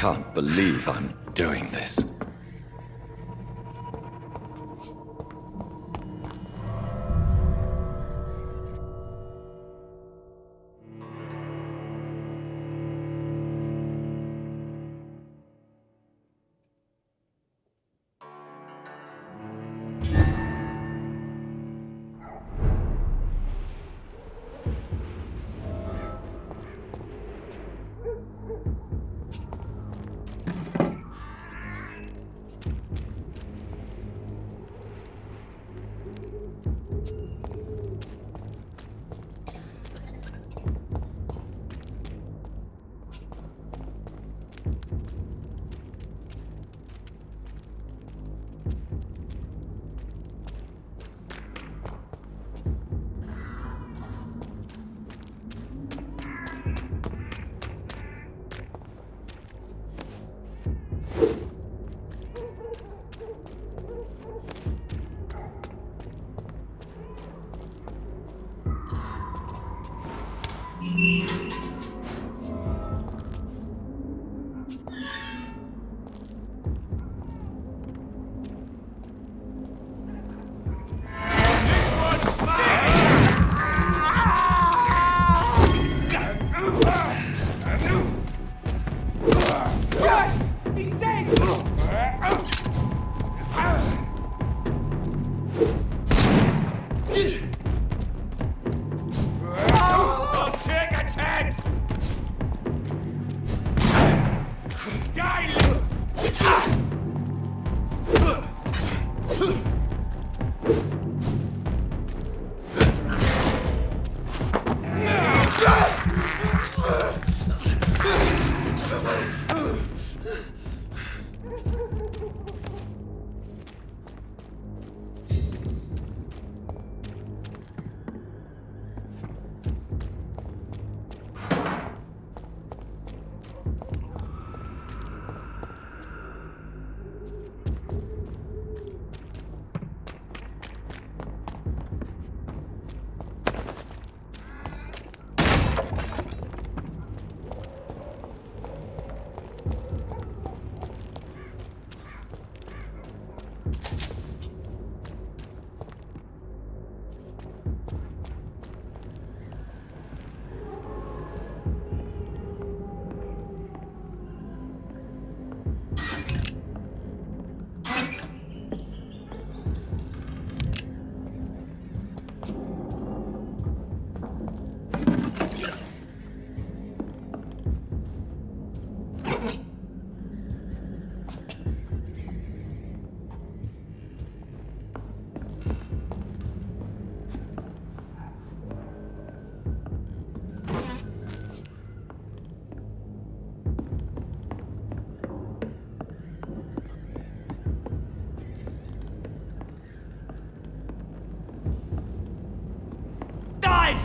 can't believe I'm doing this.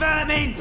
Vermin!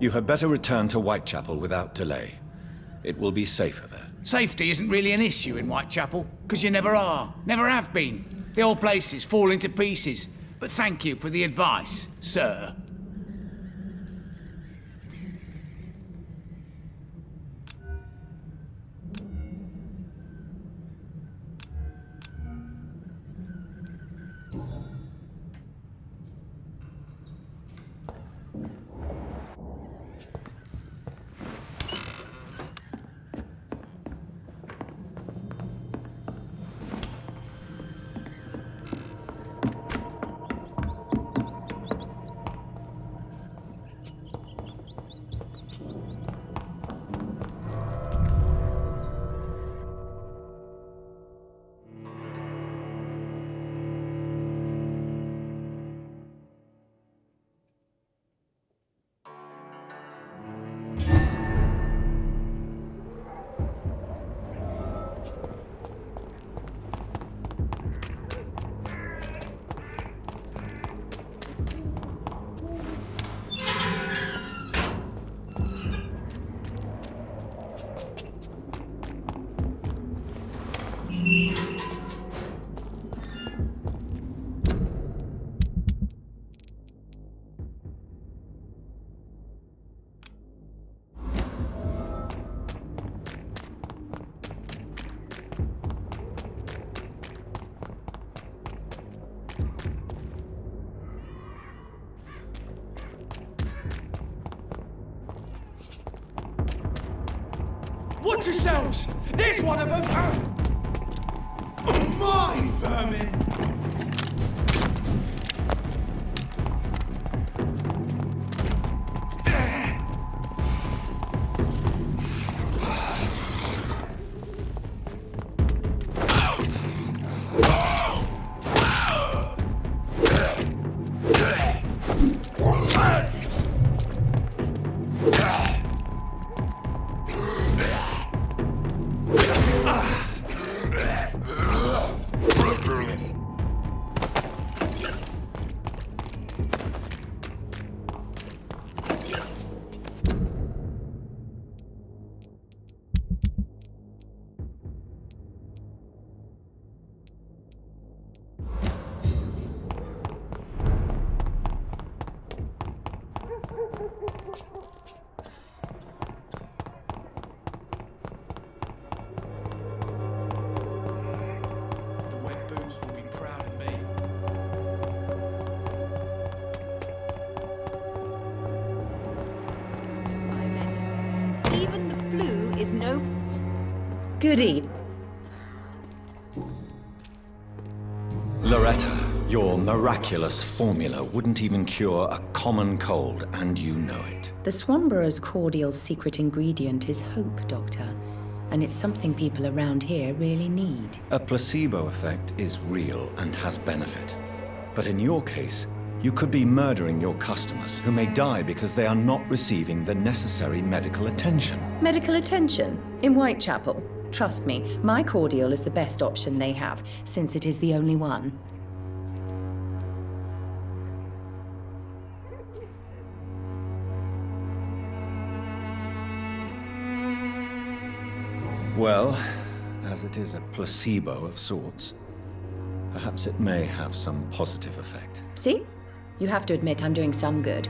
You had better return to Whitechapel without delay. It will be safer there. Safety isn't really an issue in Whitechapel, because you never are. Never have been. The old place is falling to pieces. But thank you for the advice, sir. Watch yourselves! There's one of them! My vermin! Good evening. Loretta, your miraculous formula wouldn't even cure a common cold, and you know it. The Swanborough's cordial secret ingredient is hope, Doctor. And it's something people around here really need. A placebo effect is real and has benefit. But in your case, you could be murdering your customers who may die because they are not receiving the necessary medical attention. Medical attention? In Whitechapel? Trust me, my cordial is the best option they have, since it is the only one. Well, as it is a placebo of sorts, perhaps it may have some positive effect. See? You have to admit I'm doing some good.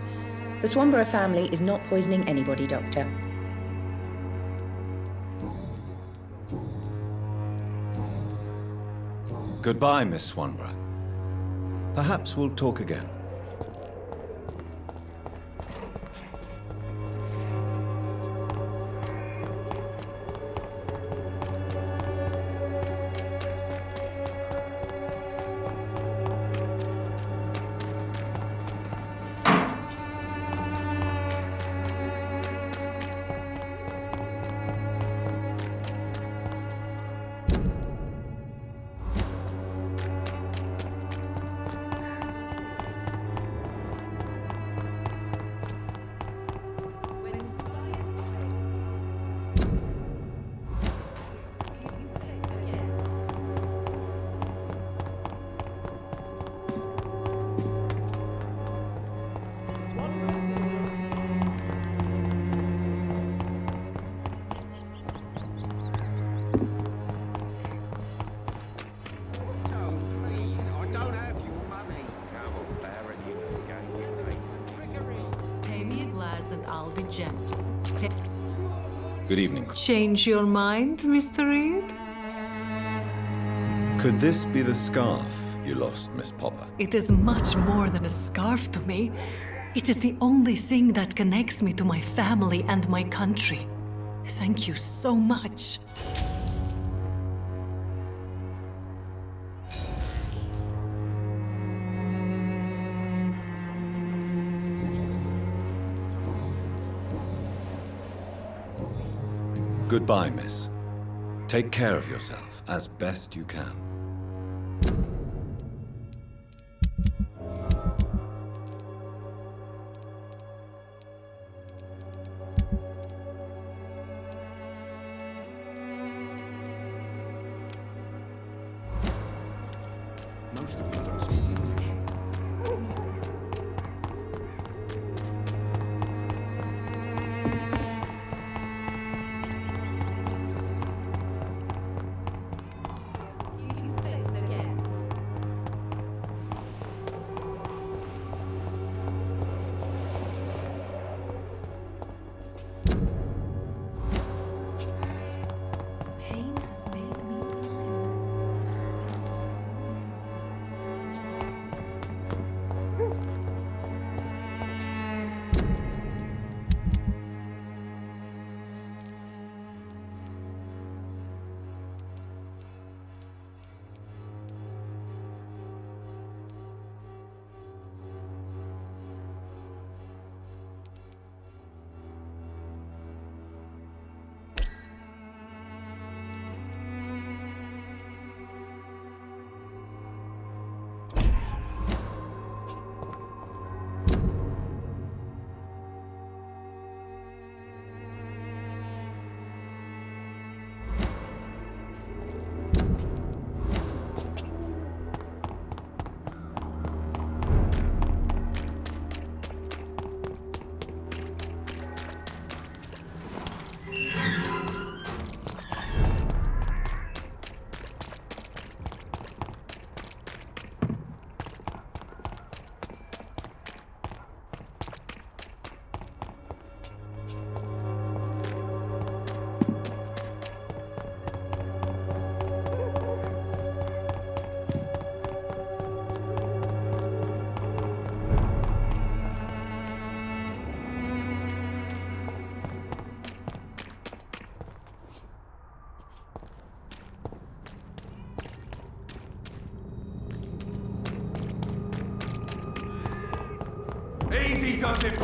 The Swanborough family is not poisoning anybody, Doctor. Goodbye, Miss Swanborough. Perhaps we'll talk again. gentle. Good evening. Change your mind, Mr. Reed? Could this be the scarf you lost, Miss Popper? It is much more than a scarf to me. It is the only thing that connects me to my family and my country. Thank you so much. Goodbye, miss. Take care of yourself as best you can. Most of them don't speak English. Pain has made me blind. Easy does it.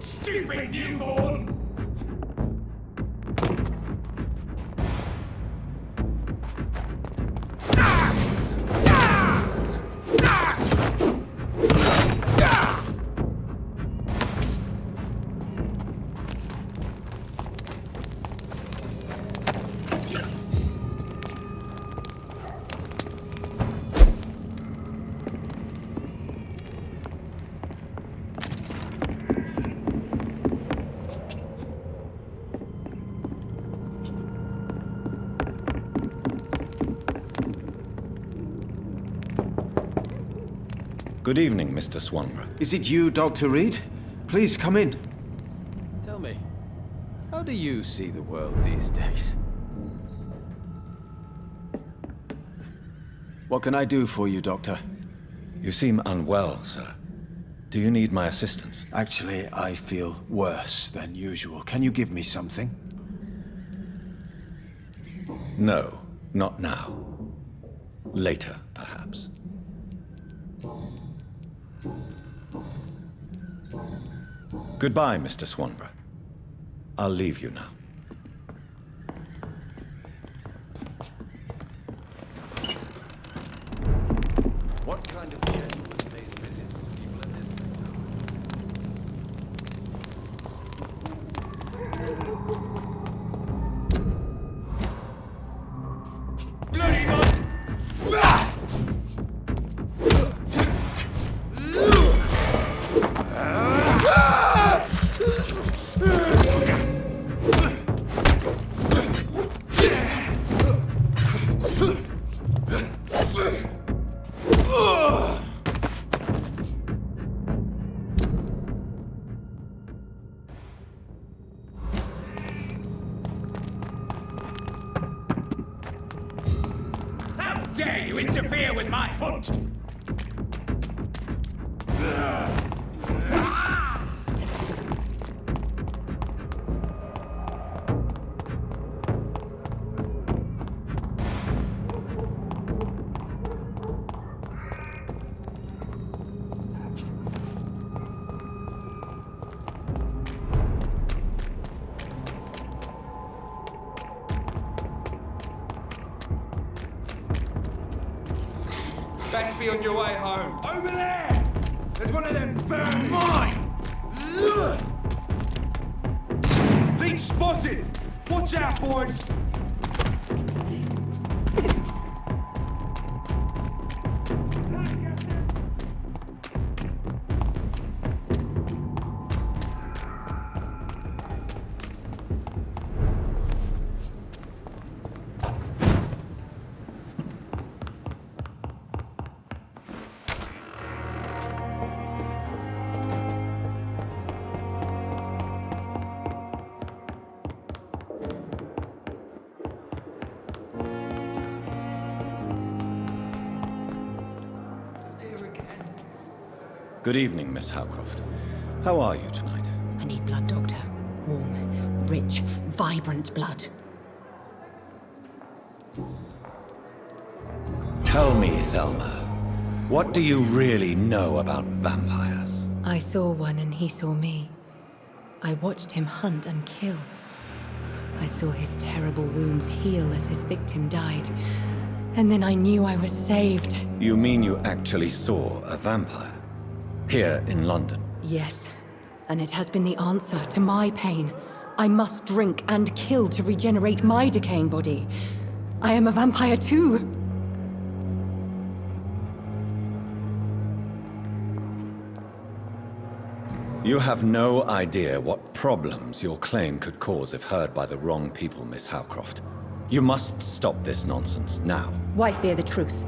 Stupid newborn! Good evening, Mr. Swanborough. Is it you, Dr. Reed? Please come in. Tell me, how do you see the world these days? What can I do for you, Doctor? You seem unwell, sir. Do you need my assistance? Actually, I feel worse than usual. Can you give me something? No, not now. Later, perhaps. Goodbye, Mr. Swanborough. I'll leave you now. What kind of gentleman pays visits to people in this town? Bloody mon- How dare you interfere with my hunt? Best be on your way home. Over there! There's one of them burn mine! Leech spotted! Watch out, boys! Good evening, Miss Howcroft. How are you tonight? I need blood, Doctor. Warm, rich, vibrant blood. Tell me, Thelma, what do you really know about vampires? I saw one and he saw me. I watched him hunt and kill. I saw his terrible wounds heal as his victim died. And then I knew I was saved. You mean you actually saw a vampire? Here in London? Yes, and it has been the answer to my pain. I must drink and kill to regenerate my decaying body. I am a vampire too. You have no idea what problems your claim could cause if heard by the wrong people, Miss Howcroft. You must stop this nonsense now. Why fear the truth?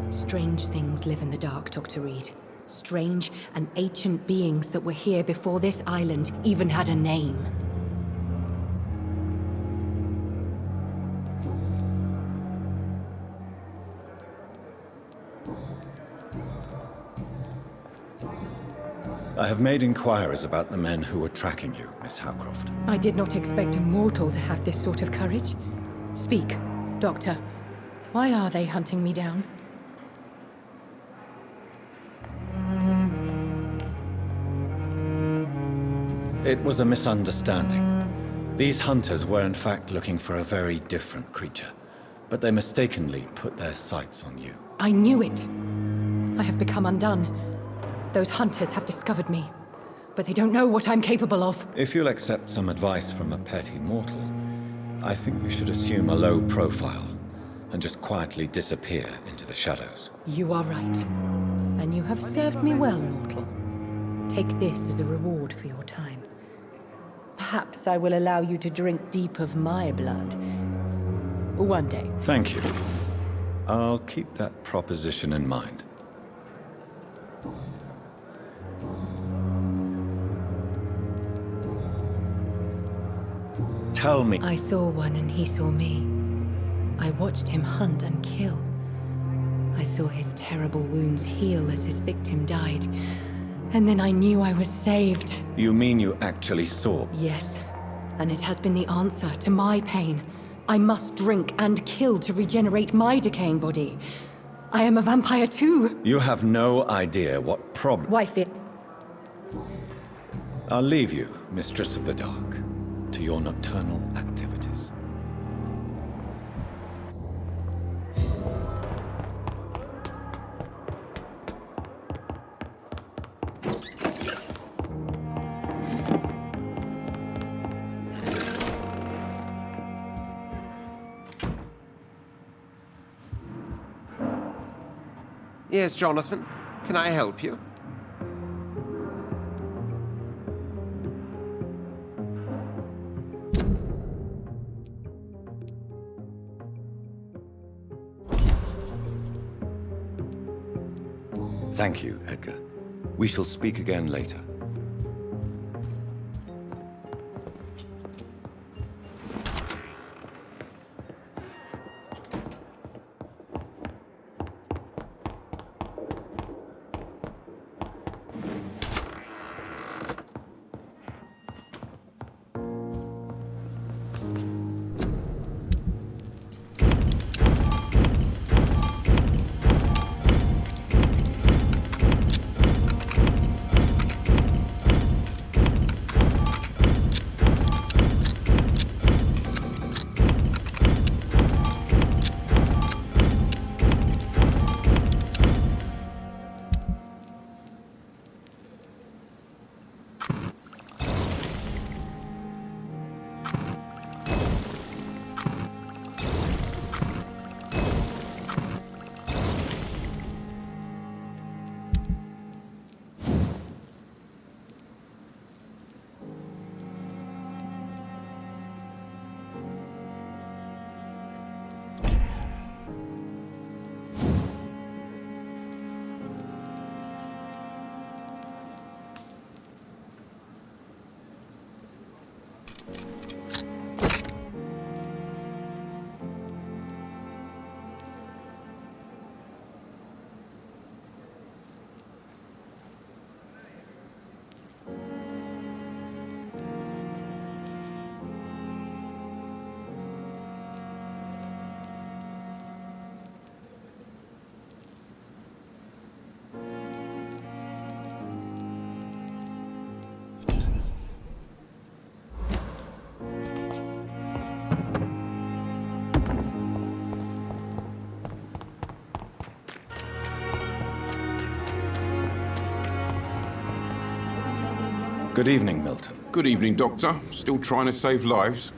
Strange things live in the dark, Dr. Reed. Strange and ancient beings that were here before this island even had a name. I have made inquiries about the men who were tracking you, Miss Howcroft. I did not expect a mortal to have this sort of courage. Speak, Doctor. Why are they hunting me down? It was a misunderstanding. These hunters were in fact looking for a very different creature, but they mistakenly put their sights on you. I knew it. I have become undone. Those hunters have discovered me, but they don't know what I'm capable of. If you'll accept some advice from a petty mortal, I think you should assume a low profile and just quietly disappear into the shadows. You are right. And you have served me well, mortal. Take this as a reward for your time. Perhaps I will allow you to drink deep of my blood. One day. Thank you. I'll keep that proposition in mind. Tell me. I saw one and he saw me. I watched him hunt and kill. I saw his terrible wounds heal as his victim died. And then I knew I was saved. You mean you actually saw? Yes. And it has been the answer to my pain. I must drink and kill to regenerate my decaying body. I am a vampire too. You have no idea what problem... Wife it. I'll leave you, Mistress of the Dark, to your nocturnal activities. Yes, Jonathan. Can I help you? Thank you, Edgar. We shall speak again later. Good evening, Milton. Good evening, Doctor. Still trying to save lives?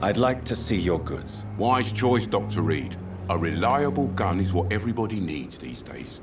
I'd like to see your goods. Wise choice, Dr. Reed. A reliable gun is what everybody needs these days.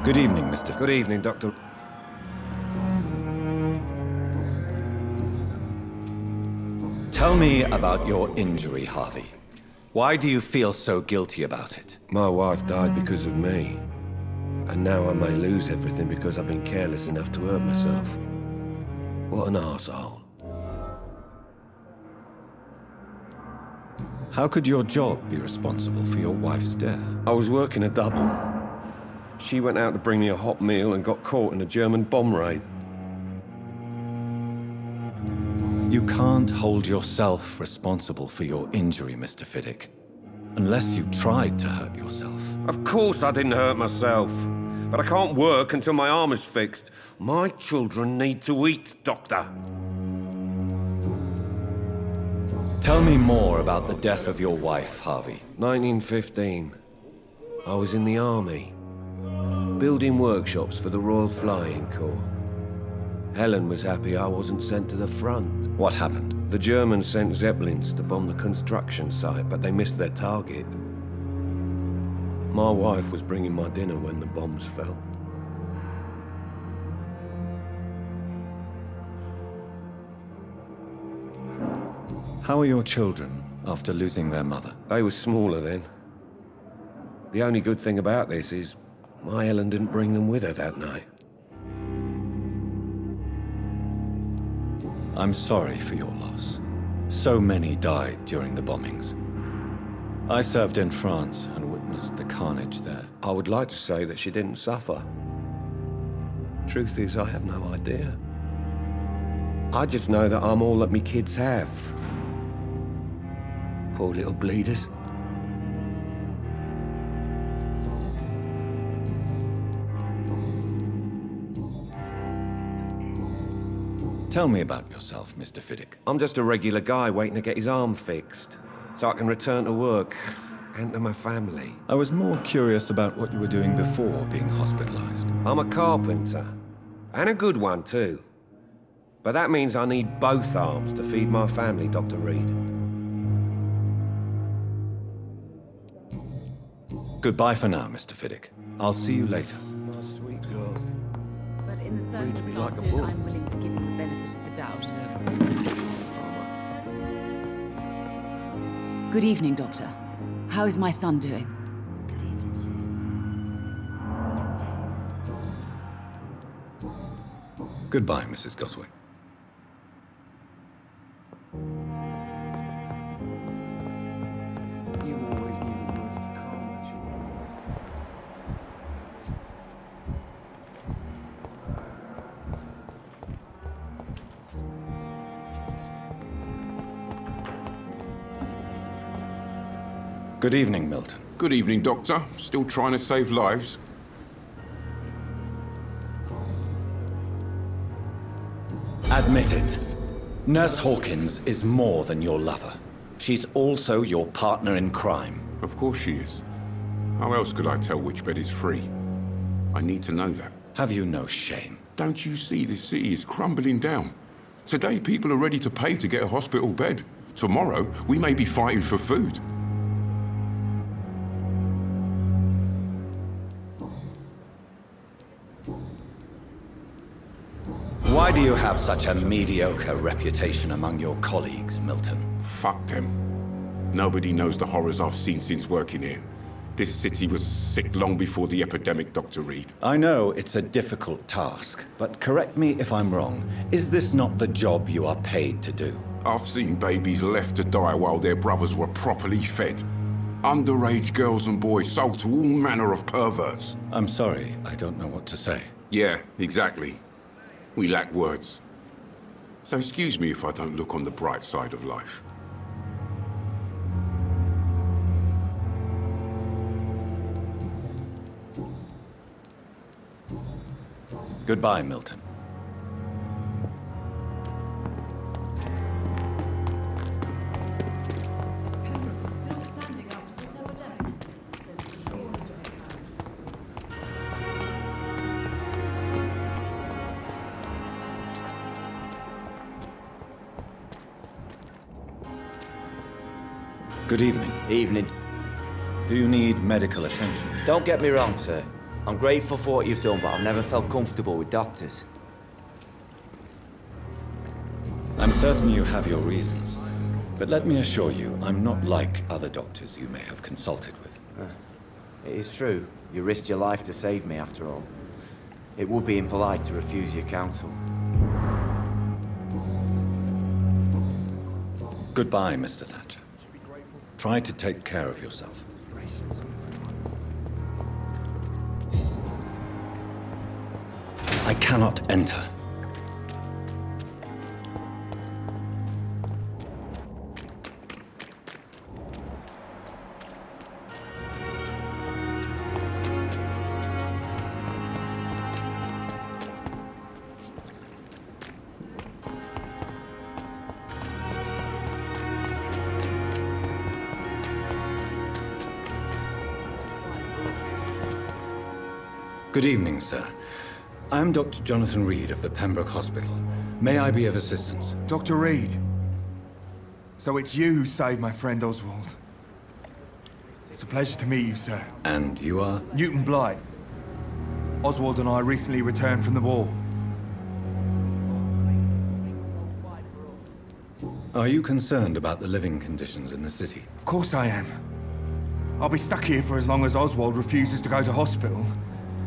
Good evening, Mr. Good evening, Doctor. Tell me about your injury, Harvey. Why do you feel so guilty about it? My wife died because of me. And now I may lose everything because I've been careless enough to hurt myself. What an arsehole. How could your job be responsible for your wife's death? I was working a double. She went out to bring me a hot meal and got caught in a German bomb raid. You can't hold yourself responsible for your injury, Mr. Fiddick. Unless you tried to hurt yourself. Of course I didn't hurt myself. But I can't work until my arm is fixed. My children need to eat, Doctor. Tell me more about the death of your wife, Harvey. 1915. I was in the army. Building workshops for the Royal Flying Corps. Helen was happy I wasn't sent to the front. What happened? The Germans sent Zeppelins to bomb the construction site, but they missed their target. My wife was bringing my dinner when the bombs fell. How are your children after losing their mother? They were smaller then. The only good thing about this is my Helen didn't bring them with her that night. I'm sorry for your loss. So many died during the bombings. I served in France and witnessed the carnage there. I would like to say that she didn't suffer. Truth is, I have no idea. I just know that I'm all that me kids have. Poor little bleeders. Tell me about yourself, Mr. Fiddick. I'm just a regular guy waiting to get his arm fixed, so I can return to work and to my family. I was more curious about what you were doing before being hospitalized. I'm a carpenter, and a good one too. But that means I need both arms to feed my family, Dr. Reed. Goodbye for now, Mr. Fiddick. I'll see you later. My sweet girl. But in the Reads me like a circumstances, book. I'm willing to give you the benefit of the doubt. Good evening, Doctor. How is my son doing? Goodbye, Mrs. Goswick. You always knew the words to calm the children. Good evening, Milton. Good evening, Doctor. Still trying to save lives? Admit it. Nurse Hawkins is more than your lover. She's also your partner in crime. Of course she is. How else could I tell which bed is free? I need to know that. Have you no shame? Don't you see the city is crumbling down? Today, people are ready to pay to get a hospital bed. Tomorrow, we may be fighting for food. Why do you have such a mediocre reputation among your colleagues, Milton? Fuck them. Nobody knows the horrors I've seen since working here. This city was sick long before the epidemic, Dr. Reed. I know it's a difficult task, but correct me if I'm wrong. Is this not the job you are paid to do? I've seen babies left to die while their brothers were properly fed. Underage girls and boys sold to all manner of perverts. I'm sorry, I don't know what to say. Yeah, exactly. We lack words. So excuse me if I don't look on the bright side of life. Goodbye, Milton. Good evening. Evening. Do you need medical attention? Don't get me wrong, sir. I'm grateful for what you've done, but I've never felt comfortable with doctors. I'm certain you have your reasons. But let me assure you, I'm not like other doctors you may have consulted with. It is true. You risked your life to save me, after all. It would be impolite to refuse your counsel. Goodbye, Mr. Thatcher. Try to take care of yourself. I cannot enter. Good evening, sir. I am Dr. Jonathan Reed of the Pembroke Hospital. May I be of assistance? Dr. Reed. So it's you who saved my friend Oswald. It's a pleasure to meet you, sir. And you are? Newton Blight. Oswald and I recently returned from the war. Are you concerned about the living conditions in the city? Of course I am. I'll be stuck here for as long as Oswald refuses to go to hospital.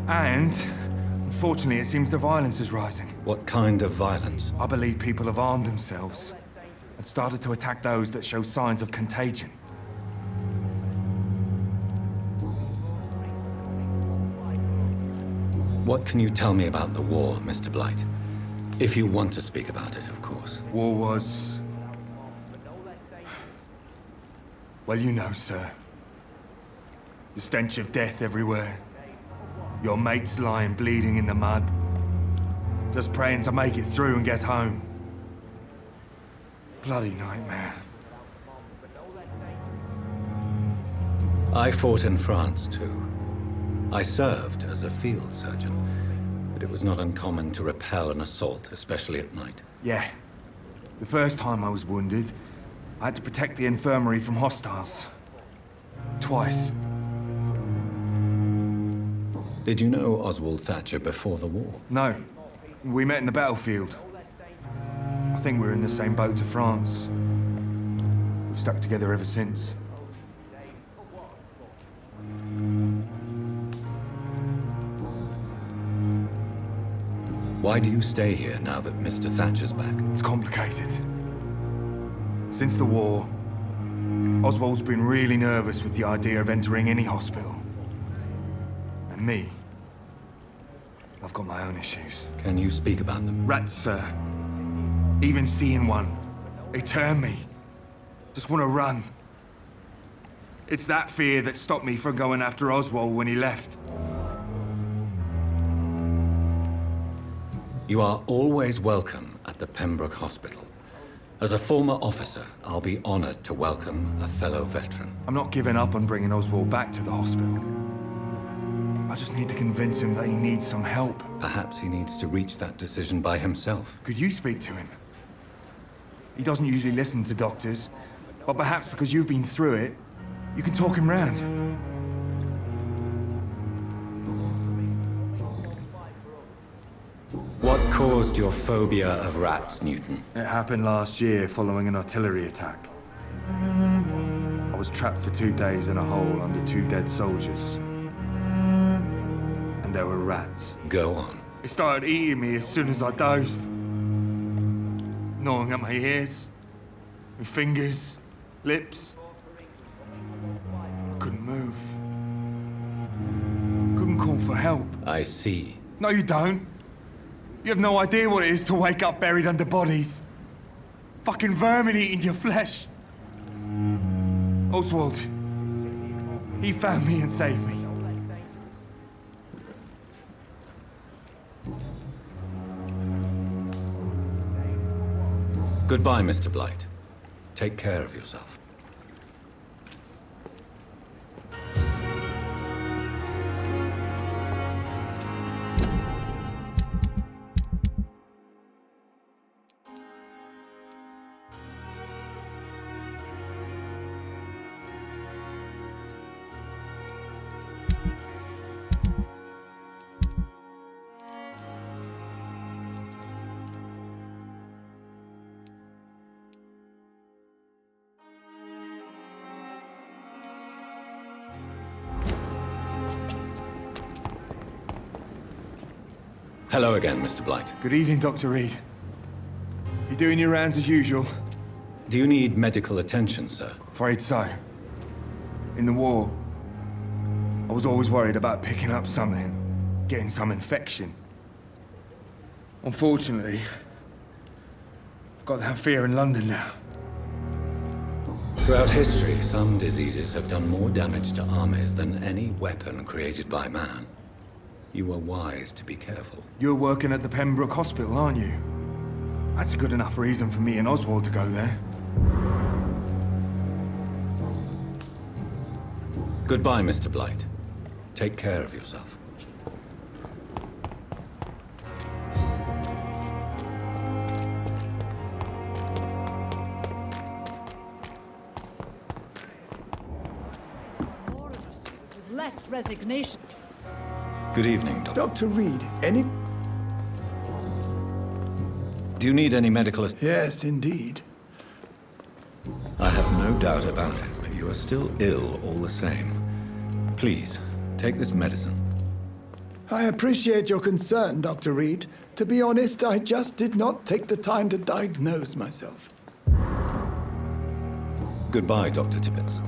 And, unfortunately, it seems the violence is rising. What kind of violence? I believe people have armed themselves and started to attack those that show signs of contagion. What can you tell me about the war, Mr. Blight? If you want to speak about it, of course. War was... Well, you know, sir. The stench of death everywhere. Your mates lying bleeding in the mud. Just praying to make it through and get home. Bloody nightmare. I fought in France, too. I served as a field surgeon, but it was not uncommon to repel an assault, especially at night. Yeah. The first time I was wounded, I had to protect the infirmary from hostiles. Twice. Did you know Oswald Thatcher before the war? No. We met in the battlefield. I think we were in the same boat to France. We've stuck together ever since. Why do you stay here now that Mr. Thatcher's back? It's complicated. Since the war, Oswald's been really nervous with the idea of entering any hospital. And me, I've got my own issues. Can you speak about them? Rats, sir. Even seeing one, they turn me. Just want to run. It's that fear that stopped me from going after Oswald when he left. You are always welcome at the Pembroke Hospital. As a former officer, I'll be honored to welcome a fellow veteran. I'm not giving up on bringing Oswald back to the hospital. I just need to convince him that he needs some help. Perhaps he needs to reach that decision by himself. Could you speak to him? He doesn't usually listen to doctors, but perhaps because you've been through it, you can talk him round. What caused your phobia of rats, Newton? It happened last year following an artillery attack. I was trapped for 2 days in a hole under 2 dead soldiers. And there were rats. Go on. They started eating me as soon as I dozed. Gnawing at my ears, my fingers, lips. I couldn't move. Couldn't call for help. I see. No, you don't. You have no idea what it is to wake up buried under bodies. Fucking vermin eating your flesh. Oswald, he found me and saved me. Goodbye, Mr. Blight. Take care of yourself. Hello again, Mr. Blight. Good evening, Dr. Reed. You doing your rounds as usual? Do you need medical attention, sir? Afraid so. In the war, I was always worried about picking up something, getting some infection. Unfortunately, I've got that fear in London now. Throughout history, some diseases have done more damage to armies than any weapon created by man. You are wise to be careful. You're working at the Pembroke Hospital, aren't you? That's a good enough reason for me and Oswald to go there. Goodbye, Mr. Blight. Take care of yourself. With less resignation. Good evening, Doctor. Dr. Reed, any... Do you need any medical assistance? Yes, indeed. I have no doubt about it, but you are still ill all the same. Please, take this medicine. I appreciate your concern, Dr. Reed. To be honest, I just did not take the time to diagnose myself. Goodbye, Dr. Tibbets.